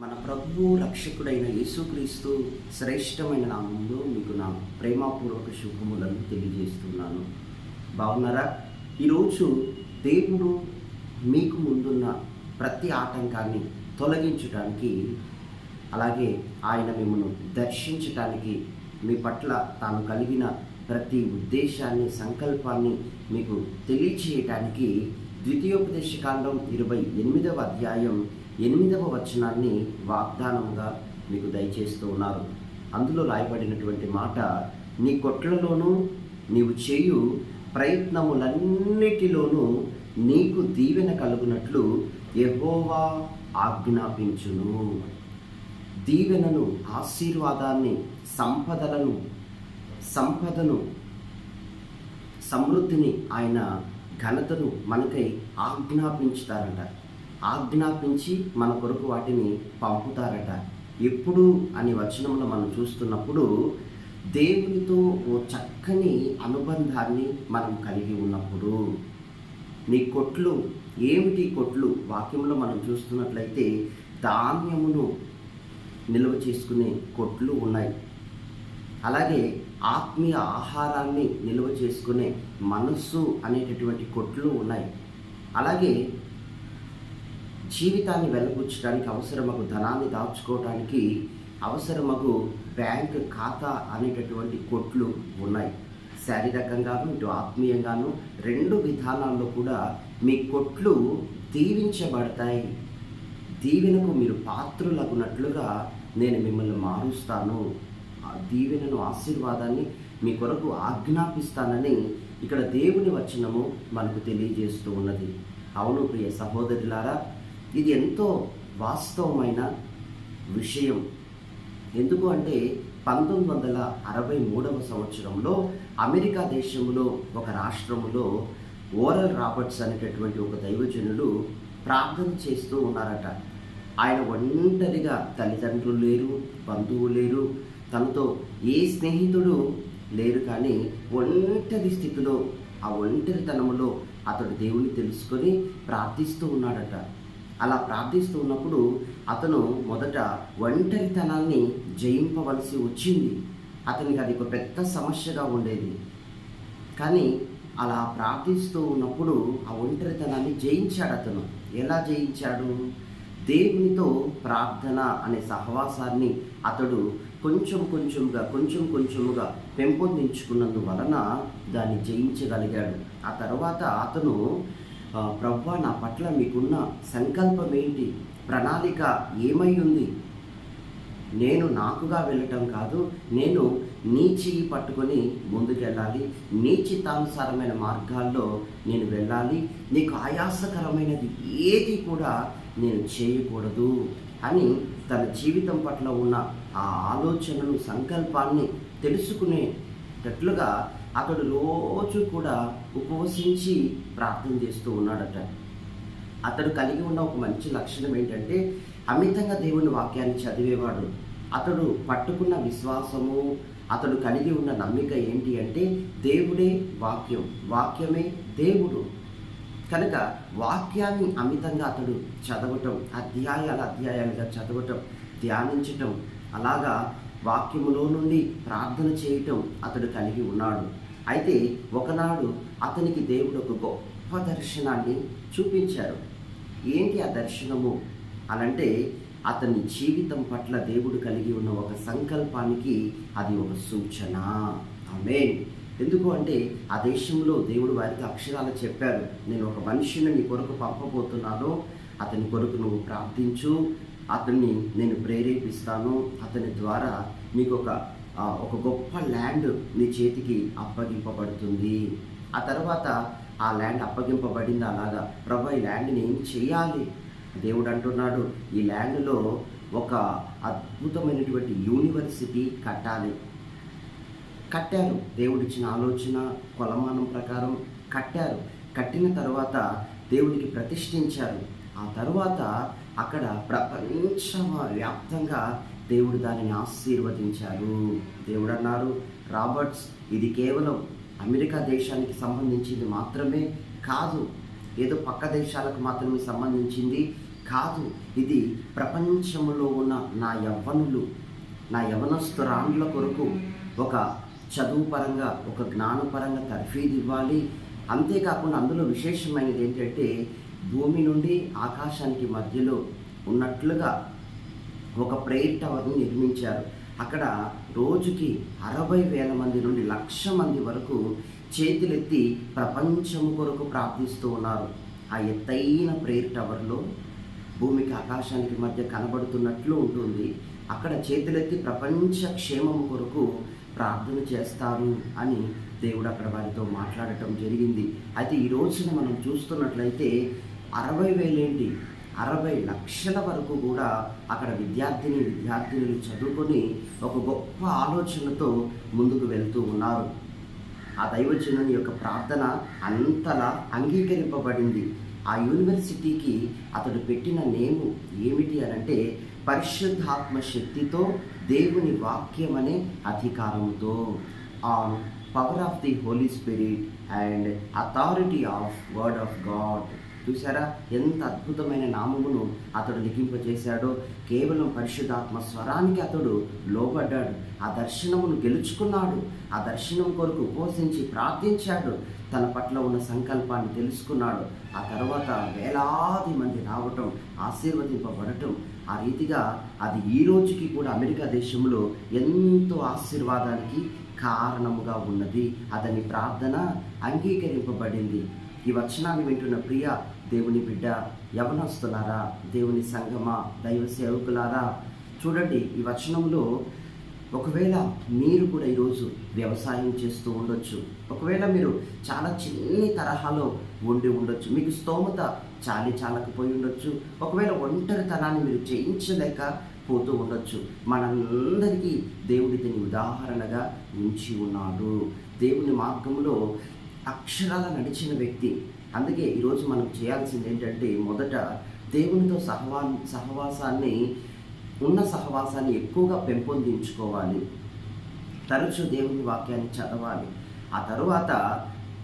మన ప్రభువు రక్షకుడైన యేసుక్రీస్తు శ్రేష్టమైన నామంలో మీకు నా ప్రేమపూర్వక శుభములను తెలియజేస్తున్నాను. బాగున్నారా? ఈరోజు దేవుడు మీకు ముందున్న ప్రతి ఆటంకాన్ని తొలగించడానికి, అలాగే ఆయన మిమ్మల్ని దర్శించటానికి, మీ పట్ల తాను కలిగిన ప్రతి ఉద్దేశాన్ని, సంకల్పాన్ని మీకు తెలియచేయటానికి ద్వితీయోపదేశకాండం 28వ అధ్యాయం 8వ వచనాన్ని వాగ్దానంగా మీకు దయచేస్తూ ఉన్నారు. అందులో రాయబడినటువంటి మాట, నీ కొట్లలోనూ నీవు చేయు ప్రయత్నములన్నిటిలోనూ నీకు దీవెన కలుగునట్లు యెహోవా ఆజ్ఞాపించును. దీవెనను, ఆశీర్వాదాన్ని, సంపదను, సమృద్ధిని, ఆయన ఘనతను మనకై ఆజ్ఞాపించుతారట. ఆజ్ఞాపించి మన కొరకు వాటిని పంపుతారట. ఎప్పుడు అని వచనంలో మనం చూస్తున్నప్పుడు, దేవునితో ఓ చక్కని అనుబంధాన్ని మనం కలిగి ఉన్నప్పుడు. నీ కొట్లు ఏమిటి? కొట్లు వాక్యంలో మనం చూస్తున్నట్లయితే ధాన్యమును నిల్వ చేసుకునే కొట్లు ఉన్నాయి. అలాగే ఆత్మీయ ఆహారాన్ని నిల్వ చేసుకునే మనస్సు అనేటటువంటి కొట్లు ఉన్నాయి. అలాగే జీవితాన్ని వెలబుచ్చడానికి అవసరమగు ధనాన్ని దాచుకోవడానికి అవసరమగు బ్యాంక్ ఖాతా అనేటటువంటి కొట్లు ఉన్నాయి. శారీరకంగాను ఇటు ఆత్మీయంగాను రెండు విధానాల్లో కూడా మీ కొట్లు దీవించబడతాయి. దీవెనకు మీరు పాత్రులగునట్లుగా నేను మిమ్మల్ని మారుస్తాను. ఆ దీవెనను, ఆశీర్వాదాన్ని మీ కొరకు ఆజ్ఞాపిస్తానని ఇక్కడ దేవుని వచనము మనకు తెలియజేస్తూ ఉన్నది. అవును ప్రియ సహోదరులారా, ఇది ఎంతో వాస్తవమైన విషయం. ఎందుకు అంటే 1963వ సంవత్సరంలో అమెరికా దేశంలో ఒక రాష్ట్రములో ఓరల్ రాబర్ట్స్ అనేటటువంటి ఒక దైవజనుడు ప్రార్థన చేస్తూ ఉన్నారట. ఆయన ఒంటరిగా, తల్లిదండ్రులు లేరు, బంధువులు లేరు, తనతో ఏ స్నేహితుడు లేరు, కానీ ఒంటరి స్థితిలో, ఆ ఒంటరితనంలో అతడు దేవుని తెలుసుకొని ప్రార్థిస్తూ ఉన్నాడట. అలా ప్రార్థిస్తూ ఉన్నప్పుడు అతను మొదట ఒంటరితనాన్ని జయింపవలసి వచ్చింది. అతనికి అది ఒక పెద్ద సమస్యగా ఉండేది. కానీ అలా ప్రార్థిస్తూ ఉన్నప్పుడు ఆ ఒంటరితనాన్ని జయించాడు అతను. ఎలా జయించాడు? దేవునితో ప్రార్థన అనే సహవాసాన్ని అతడు కొంచెం కొంచెముగా పెంపొందించుకున్నందువలన దాన్ని జయించగలిగాడు. ఆ తర్వాత అతను, ప్రభువా, నా పట్ల మీకున్న సంకల్పం ఏంటి? ప్రణాళిక ఏమై ఉంది? నేను నాకుగా వెళ్ళటం కాదు, నేను నీ చెయ్యి పట్టుకొని ముందుకెళ్ళాలి, నీ చిత్తానుసారమైన మార్గాల్లో నేను వెళ్ళాలి, నీకు ఆయాసకరమైనది ఏది కూడా నేను చేయకూడదు అని తన జీవితం పట్ల ఉన్న ఆ ఆలోచనను, సంకల్పాన్ని తెలుసుకునేటట్లుగా అతడు రోజు కూడా ఉపవసించి ప్రార్థన చేస్తూ ఉన్నాడట. అతడు కలిగి ఉన్న ఒక మంచి లక్షణం ఏంటంటే, అమితంగా దేవుని వాక్యాన్ని చదివేవాడు. అతడు పట్టుకున్న విశ్వాసము, అతడు కలిగి ఉన్న నమ్మిక ఏంటి అంటే, దేవుడే వాక్యం, వాక్యమే దేవుడు. కనుక వాక్యాన్ని అమితంగా అతడు చదవటం, అధ్యాయాలుగా చదవటం, ధ్యానించటం, అలాగా వాక్యములో నుండి ప్రార్థన చేయటం అతడు కలిగి ఉన్నాడు. అయితే ఒకనాడు అతనికి దేవుడు ఒక గొప్ప దర్శనాన్ని చూపించారు. ఏంటి ఆ దర్శనము అనంటే, అతని జీవితం పట్ల దేవుడు కలిగి ఉన్న ఒక సంకల్పానికి అది ఒక సూచన. ఆమేన్. ఎందుకు అంటే, ఆ దేశంలో దేవుడు వారికి అక్షరాలు చెప్పారు, నేను ఒక మనిషిని నీ కొరకు పంపబోతున్నాను, అతని కొరకు నువ్వు ప్రార్థించు, అతన్ని నేను ప్రేరేపిస్తాను, అతని ద్వారా నీకు ఒక గొప్ప ల్యాండ్ నీ చేతికి అప్పగింపబడుతుంది. ఆ తర్వాత ఆ ల్యాండ్ అప్పగింపబడింది. అలాగా, ప్రభు ఈ ల్యాండ్ని ఏం చేయాలి? దేవుడు అంటున్నాడు, ఈ ల్యాండ్లో ఒక అద్భుతమైనటువంటి యూనివర్సిటీ కట్టాలి. కట్టారు. దేవుడిచ్చిన ఆలోచన, కొలమానం ప్రకారం కట్టారు. కట్టిన తర్వాత దేవుడికి ప్రతిష్ఠించారు. ఆ తర్వాత అక్కడ ప్రపంచవ్యాప్తంగా దేవుడు దానిని ఆశీర్వదించారు. దేవుడు అన్నారు, రాబర్ట్స్, ఇది కేవలం అమెరికా దేశానికి సంబంధించింది మాత్రమే కాదు, ఏదో పక్క దేశాలకు మాత్రమే సంబంధించింది కాదు, ఇది ప్రపంచంలో ఉన్న నా యవనస్తురాండ్ల కొరకు ఒక చదువు పరంగా, ఒక జ్ఞానపరంగా తర్ఫీదు ఇవ్వాలి. అంతేకాకుండా అందులో విశేషమైనది ఏంటంటే, భూమి నుండి ఆకాశానికి మధ్యలో ఉన్నట్లుగా ఒక ప్రేయర్ టవర్ని నిర్మించారు. అక్కడ రోజుకి 60,000 మంది నుండి 1,00,000 మంది వరకు చేతులెత్తి ప్రపంచం కొరకు ప్రార్థిస్తూ ఉన్నారు. ఆ ఎత్తైన ప్రేయర్ టవర్లో భూమికి ఆకాశానికి మధ్య కనబడుతున్నట్లు ఉంటుంది. అక్కడ చేతులెత్తి ప్రపంచ క్షేమం కొరకు ప్రార్థన చేస్తారు అని దేవుడు అక్కడ వారితో మాట్లాడటం జరిగింది. అయితే ఈ రోజున మనం చూస్తున్నట్లయితే 60,000 ఏంటి, 60 లక్షల వరకు కూడా అక్కడ విద్యార్థినులు చదువుకొని ఒక గొప్ప ఆలోచనతో ముందుకు వెళ్తూ ఉన్నారు. ఆ దైవజనుని యొక్క ప్రార్థన అంతలా అంగీకరింపబడింది. ఆ యూనివర్సిటీకి అతడు పెట్టిన నేము ఏమిటి అనంటే, పరిశుద్ధాత్మ శక్తితో దేవుని వాక్యం అనే అధికారముతో, on power of the holy spirit and authority of word of God. చూసారా ఎంత అద్భుతమైన నామమును అతడు లిఖింపజేశాడో. కేవలం పరిశుద్ధాత్మ స్వరానికి అతడు లోబడ్డాడు. ఆ దర్శనమును గెలుచుకున్నాడు. ఆ దర్శనం కొరకు ఉపవసించి ప్రార్థించాడు. తన పట్ల ఉన్న సంకల్పాన్ని తెలుసుకున్నాడు. ఆ తర్వాత వేలాది మంది రావటం, ఆశీర్వదింపబడటం, ఆ రీతిగా అది ఈ రోజుకి కూడా అమెరికా దేశంలో ఎంతో ఆశీర్వాదానికి కారణముగా ఉన్నది. అతని ప్రార్థన అంగీకరింపబడింది. ఈ వచనాన్ని వింటున్న ప్రియ దేవుని బిడ్డ, యవనస్తులారా, దేవుని సంగమా, దైవ సేవకులారా, చూడండి ఈ వచనంలో ఒకవేళ మీరు కూడా ఈరోజు వ్యవసాయం చేస్తూ ఉండొచ్చు. ఒకవేళ మీరు చాలా చిన్ని తరహాలో ఉండి ఉండొచ్చు. మీకు స్తోమత చాలకపోయి ఉండొచ్చు. ఒకవేళ ఒంటరితనాన్ని మీరు జయించలేక పోతూ ఉండొచ్చు. మనందరికీ దేవుడి దీని ఉదాహరణగా ఉంచి ఉన్నాడు. దేవుని మార్గంలో అక్షరాల నడిచిన వ్యక్తి. అందుకే ఈరోజు మనం చేయాల్సింది ఏంటంటే, మొదట దేవునితో సహవాసాన్ని ఎక్కువగా పెంపొందించుకోవాలి. తరచూ దేవుని వాక్యాన్ని చదవాలి. ఆ తరువాత,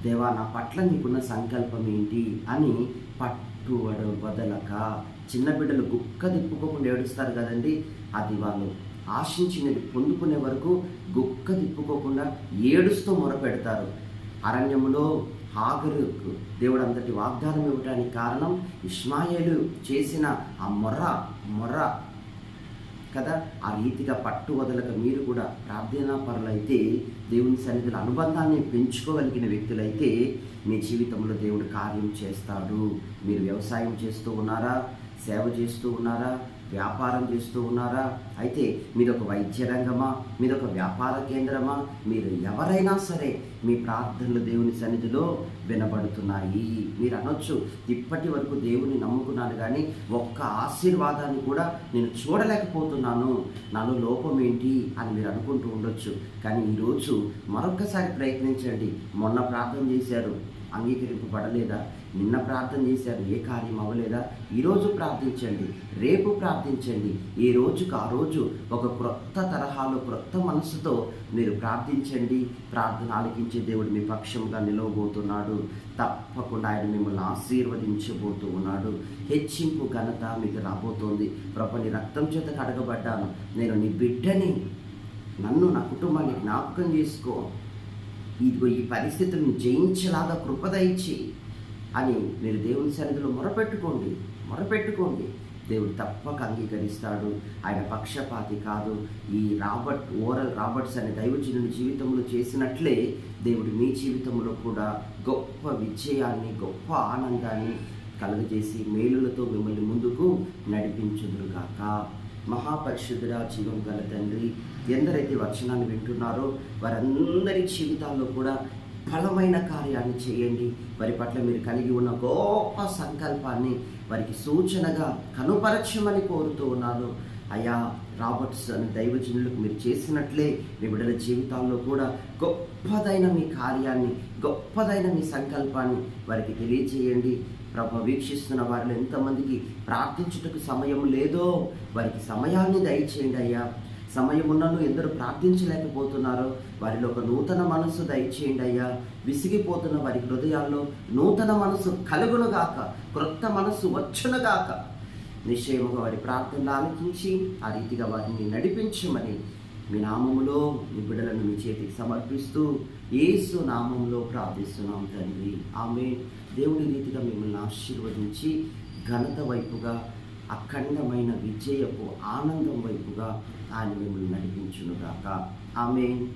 దేవా నా పట్ల నీకున్న సంకల్పం ఏంటి అని పట్టుబడు వదలక, చిన్న బిడ్డలు గుక్క తిప్పుకోకుండా ఏడుస్తారు కదండి, అది వాళ్ళు ఆశించినది పొందుకునే వరకు గుక్క తిప్పుకోకుండా ఏడుస్తూ మొరపెడతారు. అరణ్యములో హాగరుకు దేవుడు అంతటి వాగ్దానం ఇవ్వడానికి కారణం ఇష్మాయేలు చేసిన ఆ మొర్ర కదా. ఆ రీతిగా పట్టు వదలక మీరు కూడా ప్రార్థనా పరులైతే, దేవుని సన్నిధిలో అనుబంధాన్ని పెంచుకోగలిగిన వ్యక్తులైతే మీ జీవితంలో దేవుడు కార్యం చేస్తాడు. మీరు వ్యవసాయం చేస్తూ ఉన్నారా, సేవ చేస్తూ ఉన్నారా, వ్యాపారం చేస్తూ ఉన్నారా? అయితే మీదొక వైద్య రంగమా, మీదొక వ్యాపార కేంద్రమా, మీరు ఎవరైనా సరే మీ ప్రార్థనలు దేవుని సన్నిధిలో వినబడుతున్నాయి. మీరు అనొచ్చు, ఇప్పటి వరకు దేవుని నమ్ముకున్నాను కానీ ఒక్క ఆశీర్వాదాన్ని కూడా నేను చూడలేకపోతున్నాను, నాలో లోపం ఏంటి అని మీరు అనుకుంటూ ఉండొచ్చు. కానీ ఈరోజు మరొక్కసారి ప్రయత్నించండి. మొన్న ప్రార్థన చేశారు, అంగీకరింపబడలేదా? నిన్న ప్రార్థన చేశారు, ఏ కార్యం అవ్వలేదా? ఈరోజు ప్రార్థించండి, రేపు ప్రార్థించండి. ఏ రోజుకు ఆ రోజు ఒక క్రొత్త తరహాలో, క్రొత్త మనసుతో మీరు ప్రార్థించండి. ప్రార్థన ఆలకించే దేవుడు మీ పక్షంగా నిలవబోతున్నాడు. తప్పకుండా ఆయన మిమ్మల్ని ఆశీర్వదించబోతూ ఉన్నాడు. హెచ్చింపు ఘనత మీకు రాబోతోంది. ప్రభు, నీ రక్తం చేత కడగబడ్డాను, నేను నీ బిడ్డని, నన్ను, నా కుటుంబాన్ని జ్ఞాపకం చేసుకో, ఇదిగో ఈ పరిస్థితులను జయించేలాగా కృపదయిచి అని మీరు దేవుని సన్నిధిలో మొరపెట్టుకోండి. దేవుడు తప్పక అంగీకరిస్తాడు. ఆయన పక్షపాతి కాదు. ఈ ఓరల్ రాబర్ట్స్ అనే దైవజనుని జీవితంలో చేసినట్లే దేవుడు మీ జీవితంలో కూడా గొప్ప విజయాన్ని, గొప్ప ఆనందాన్ని కలుగజేసి మేలులతో మిమ్మల్ని ముందుకు నడిపించుదురుగాక. మహాపరిశుద్ధుడా, జీవం గల తండ్రి, ఎందరైతే వచనాన్ని వింటున్నారో వారందరి జీవితాల్లో కూడా బలమైన కార్యాన్ని చేయండి. వారి పట్ల మీరు కలిగి ఉన్న గొప్ప సంకల్పాన్ని వారికి సూచనగా కనుపరచమని కోరుతూ ఉన్నాను. అయ్యా, రాబర్ట్స్ అనే దైవజనులకు మీరు చేసినట్లే మీ బిడ్డల జీవితాల్లో కూడా గొప్పదైన మీ కార్యాన్ని, గొప్పదైన మీ సంకల్పాన్ని వారికి తెలియజేయండి. ప్రభు, వీక్షిస్తున్న వారిలో ఎంతమందికి ప్రార్థించుటకు సమయం లేదో వారికి సమయాన్ని దయచేయండి అయ్యా. సమయం ఉన్నను ఎందరూ ప్రార్థించలేకపోతున్నారో వారిలో ఒక నూతన మనస్సు దయచేయండి అయ్యా. విసిగిపోతున్న వారి హృదయాల్లో నూతన మనస్సు కలుగునుగాక, క్రొత్త మనస్సు వచ్చునుగాక. నిశ్చయముగా వారి ప్రార్థనలు ఆలకించి ఆ రీతిగా వారిని నడిపించమని మీ నామములో మీ బిడ్డలను మీ చేతికి సమర్పిస్తూ యేసు నామములో ప్రార్థిస్తున్నాం తండ్రి. ఆమేన్. దేవుడి రీతిగా మిమ్మల్ని ఆశీర్వదించి ఘనత వైపుగా, అఖండమైన విజయపు ఆనందం వైపుగా ఆయన మిమ్మల్ని నడిపించునుగాక. ఆమేన్.